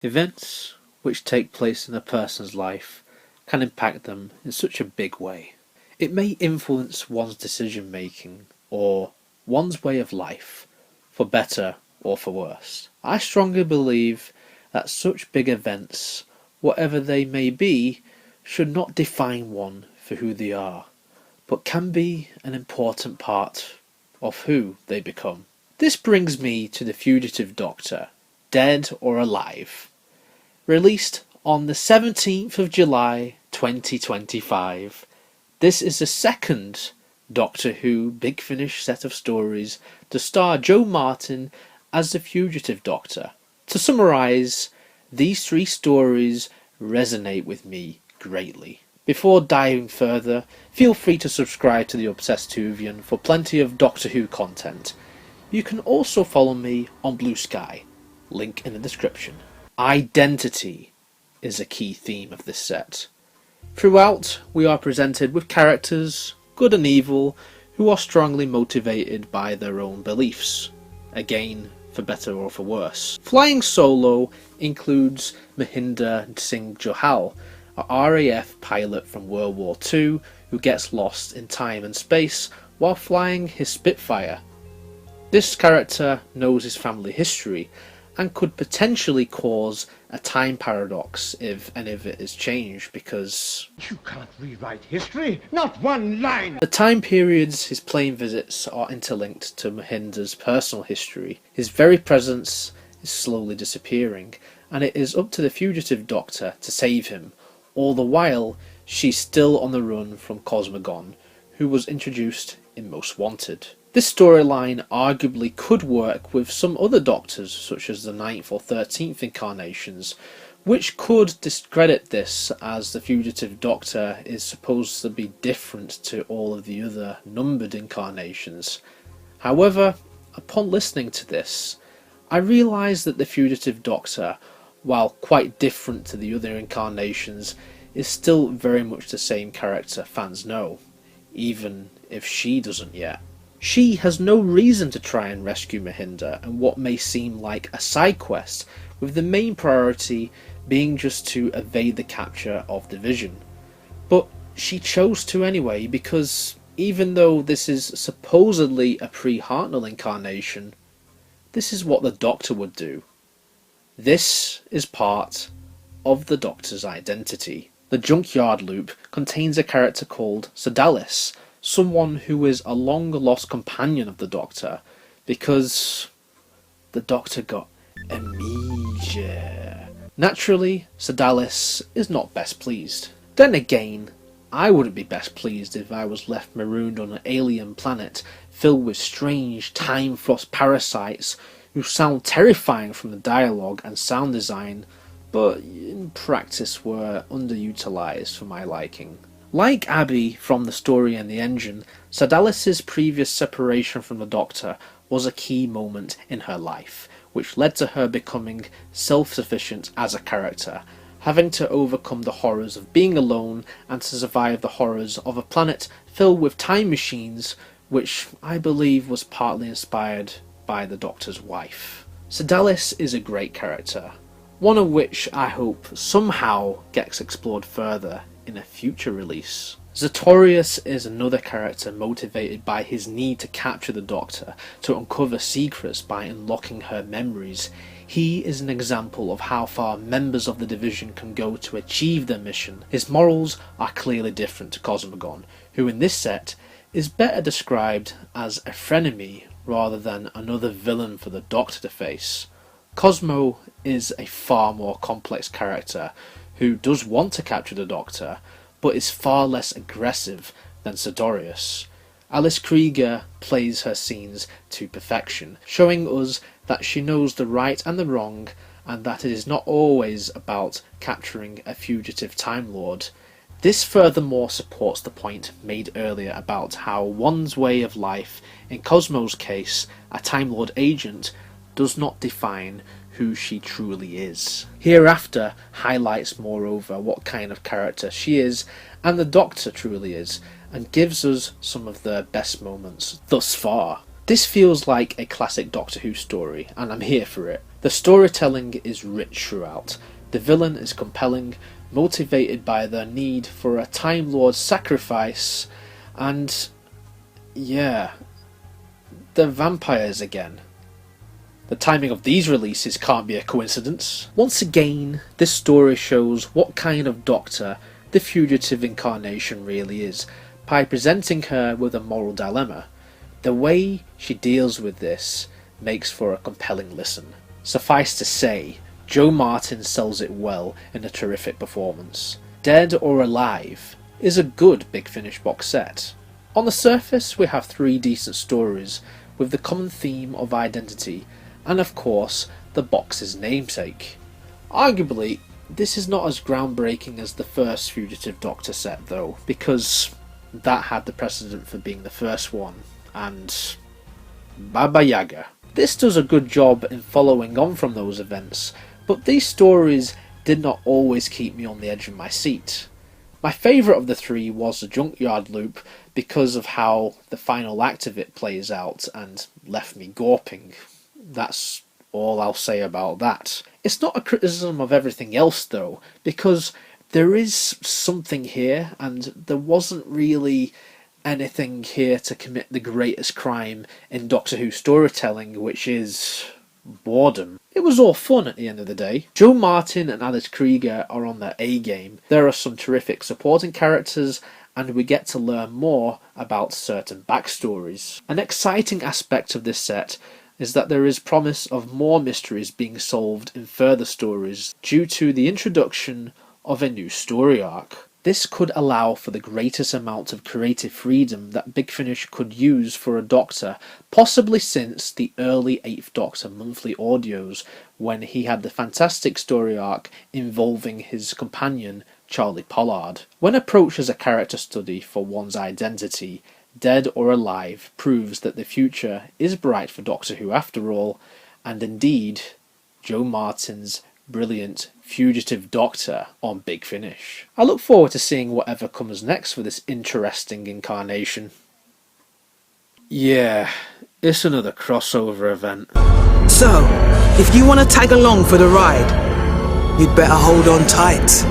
Events which take place in a person's life can impact them in such a big way. It may influence one's decision making or one's way of life, for better or for worse. I strongly believe that such big events, whatever they may be, should not define one for who they are, but can be an important part of who they become. This brings me to The Fugitive Doctor, Dead or Alive, released on the 17th of July 2025. This is the second Doctor Who Big Finish set of stories to star Joe Martin as the Fugitive Doctor. To summarise, these three stories resonate with me greatly. Before diving further, feel free to subscribe to the Obsessed Whovian for plenty of Doctor Who content. You can also follow me on Blue Sky, link in the description. Identity is a key theme of this set. Throughout, we are presented with characters, good and evil, who are strongly motivated by their own beliefs. Again, for better or for worse. Flying solo includes Mahinder Singh Johal, a RAF pilot from World War II who gets lost in time and space while flying his Spitfire. This character knows his family history and could potentially cause a time paradox if any of it is changed, because you can't rewrite history, not one line! The time periods his plane visits are interlinked to Mahinder's personal history. His very presence is slowly disappearing, and it is up to the Fugitive Doctor to save him. All the while, she's still on the run from Cosmogon, who was introduced in Most Wanted. This storyline arguably could work with some other Doctors, such as the 9th or 13th incarnations, which could discredit this, as the Fugitive Doctor is supposed to be different to all of the other numbered incarnations. However, upon listening to this, I realised that the Fugitive Doctor, while quite different to the other incarnations, is still very much the same character fans know, even if she doesn't yet. She has no reason to try and rescue Mahinder and what may seem like a side quest, with the main priority being just to evade the capture of the Vision. But she chose to anyway, because even though this is supposedly a pre-Hartnell incarnation, this is what the Doctor would do. This is part of the Doctor's identity. The Junkyard Loop contains a character called Sedalis, someone who is a long-lost companion of the Doctor, because the Doctor got amnesia. Naturally, Sedalis is not best pleased. Then again, I wouldn't be best pleased if I was left marooned on an alien planet filled with strange time frost parasites who sound terrifying from the dialogue and sound design, but in practice were underutilised for my liking. Like Abby from The Story and the Engine, Sedalis' previous separation from the Doctor was a key moment in her life, which led to her becoming self-sufficient as a character, having to overcome the horrors of being alone and to survive the horrors of a planet filled with time machines, which I believe was partly inspired by the Doctor's wife. Sedalis is a great character, one of which I hope somehow gets explored further in a future release. Zatorius is another character motivated by his need to capture the Doctor to uncover secrets by unlocking her memories. He is an example of how far members of the Division can go to achieve their mission. His morals are clearly different to Cosmogon, who in this set is better described as a frenemy rather than another villain for the Doctor to face. Cosmo is a far more complex character who does want to capture the Doctor, but is far less aggressive than Sidorius. Alice Krige plays her scenes to perfection, showing us that she knows the right and the wrong, and that it is not always about capturing a fugitive Time Lord. This furthermore supports the point made earlier about how one's way of life, in Cosmo's case, a Time Lord agent, does not define who she truly is. Hereafter highlights moreover what kind of character she is and the Doctor truly is, and gives us some of the best moments thus far. This feels like a classic Doctor Who story, and I'm here for it. The storytelling is rich throughout. The villain is compelling, motivated by the need for a Time Lord sacrifice, and yeah, the vampires again. The timing of these releases can't be a coincidence. Once again, this story shows what kind of Doctor the Fugitive incarnation really is, by presenting her with a moral dilemma. The way she deals with this makes for a compelling listen. Suffice to say, Jo Martin sells it well in a terrific performance. Dead or Alive is a good Big Finish box set. On the surface, we have 3 decent stories with the common theme of identity, and of course the box's namesake. Arguably, this is not as groundbreaking as the first Fugitive Doctor set though, because that had the precedent for being the first one, and Baba Yaga. This does a good job in following on from those events, but these stories did not always keep me on the edge of my seat. My favourite of the 3 was the Junkyard Loop because of how the final act of it plays out and left me gawping. That's all I'll say about that. It's not a criticism of everything else though, because there is something here, and there wasn't really anything here to commit the greatest crime in Doctor Who storytelling, which is boredom. It was all fun at the end of the day. Jo Martin and Alice Krige are on their A game. There are some terrific supporting characters, and we get to learn more about certain backstories. An exciting aspect of this set is that there is promise of more mysteries being solved in further stories due to the introduction of a new story arc. This could allow for the greatest amount of creative freedom that Big Finish could use for a Doctor, possibly since the early 8th Doctor monthly audios, when he had the fantastic story arc involving his companion Charlie Pollard. When approached as a character study for one's identity, Dead or Alive proves that the future is bright for Doctor Who after all, and indeed Jo Martin's brilliant Fugitive Doctor on Big Finish. I look forward to seeing whatever comes next for this interesting incarnation. Yeah, it's another crossover event. So, if you want to tag along for the ride, you'd better hold on tight.